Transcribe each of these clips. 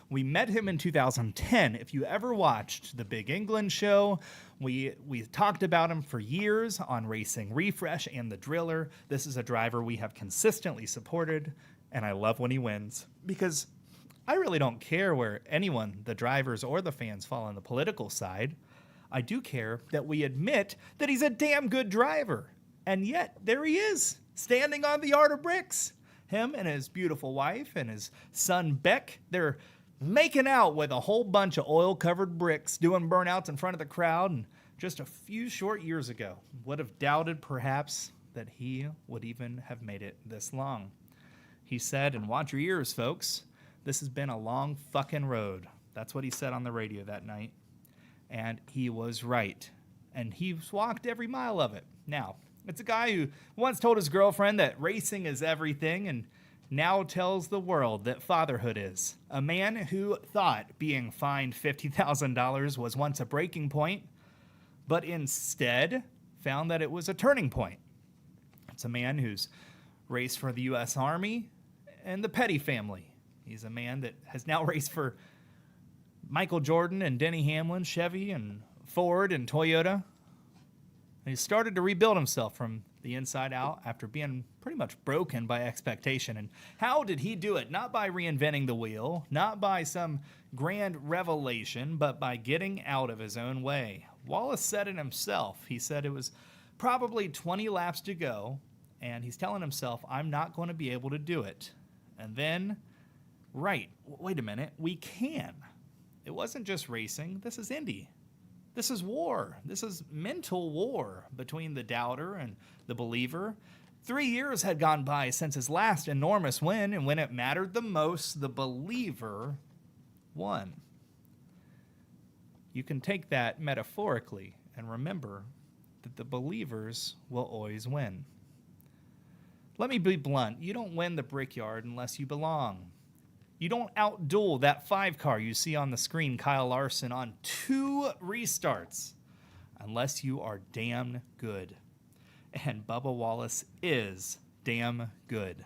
We met him in 2010. If you ever watched the Big England show, we talked about him for years on Racing Refresh and The Driller. This is a driver we have consistently supported, and I love when he wins because I really don't care where anyone, the drivers or the fans, fall on the political side. I do care that we admit that he's a damn good driver. And yet, there he is, standing on the Art of Bricks. Him and his beautiful wife and his son Beck, they're making out with a whole bunch of oil-covered bricks, doing burnouts in front of the crowd. And just a few short years ago, would have doubted perhaps that he would even have made it this long. He said, and watch your ears, folks, this has been a long fucking road. That's what he said on the radio that night. And he was right. And he's walked every mile of it. Now, it's a guy who once told his girlfriend that racing is everything and now tells the world that fatherhood is. A man who thought being fined $50,000 was once a breaking point, but instead found that it was a turning point. It's a man who's raced for the U.S. Army and the Petty family. He's a man that has now raced for Michael Jordan and Denny Hamlin, Chevy and Ford and Toyota. And he started to rebuild himself from the inside out after being pretty much broken by expectation. And how did he do it? Not by reinventing the wheel, not by some grand revelation, but by getting out of his own way. Wallace said it himself. He said it was probably 20 laps to go, and he's telling himself, I'm not going to be able to do it. And then, right, wait a minute, we can. It wasn't just racing. This is Indy. This is war. This is mental war between the doubter and the believer. 3 years had gone by since his last enormous win, and when it mattered the most, the believer won. You can take that metaphorically and remember that the believers will always win. Let me be blunt. You don't win the Brickyard unless you belong. You don't outduel that 5 car you see on the screen, Kyle Larson, on 2 restarts unless you are damn good. And Bubba Wallace is damn good.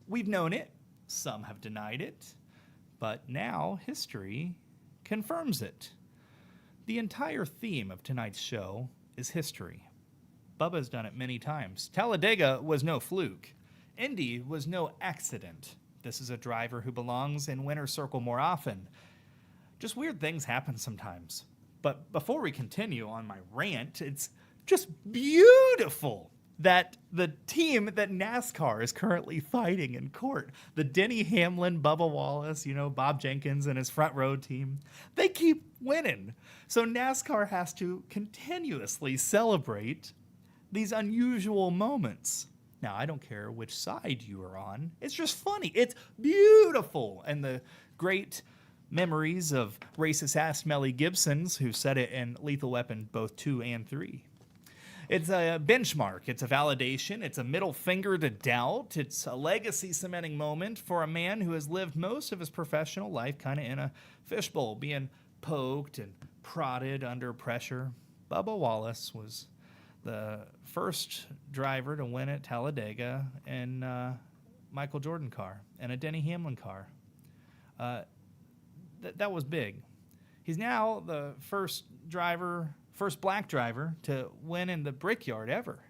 We've known it. Some have denied it. But now history confirms it. The entire theme of tonight's show is history. Bubba's done it many times. Talladega was no fluke. Indy was no accident. This is a driver who belongs in winner's circle more often. Just weird things happen sometimes. But before we continue on my rant, it's just beautiful that the team that NASCAR is currently fighting in court, the Denny Hamlin, Bubba Wallace, Bob Jenkins and his front row team, they keep winning. So NASCAR has to continuously celebrate these unusual moments. Now, I don't care which side you are on. It's just funny. It's beautiful. And the great memories of racist-ass Melly Gibsons, who said it in Lethal Weapon both 2 and 3. It's a benchmark. It's a validation. It's a middle finger to doubt. It's a legacy-cementing moment for a man who has lived most of his professional life kind of in a fishbowl, being poked and prodded under pressure. Bubba Wallace was the first driver to win at Talladega in Michael Jordan car and a Denny Hamlin car. That was big. He's now the first black driver to win in the Brickyard ever.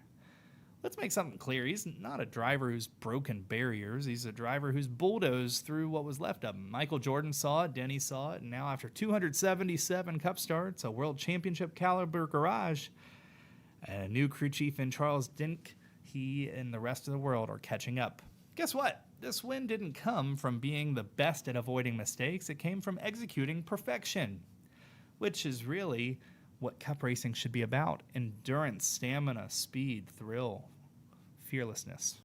Let's make something clear. He's not a driver who's broken barriers. He's a driver who's bulldozed through what was left of him. Michael Jordan saw it, Denny saw it, and now after 277 Cup starts, a World Championship caliber garage, and a new crew chief in Charles Dink, he and the rest of the world are catching up. Guess what? This win didn't come from being the best at avoiding mistakes. It came from executing perfection, which is really what Cup racing should be about. Endurance, stamina, speed, thrill, fearlessness.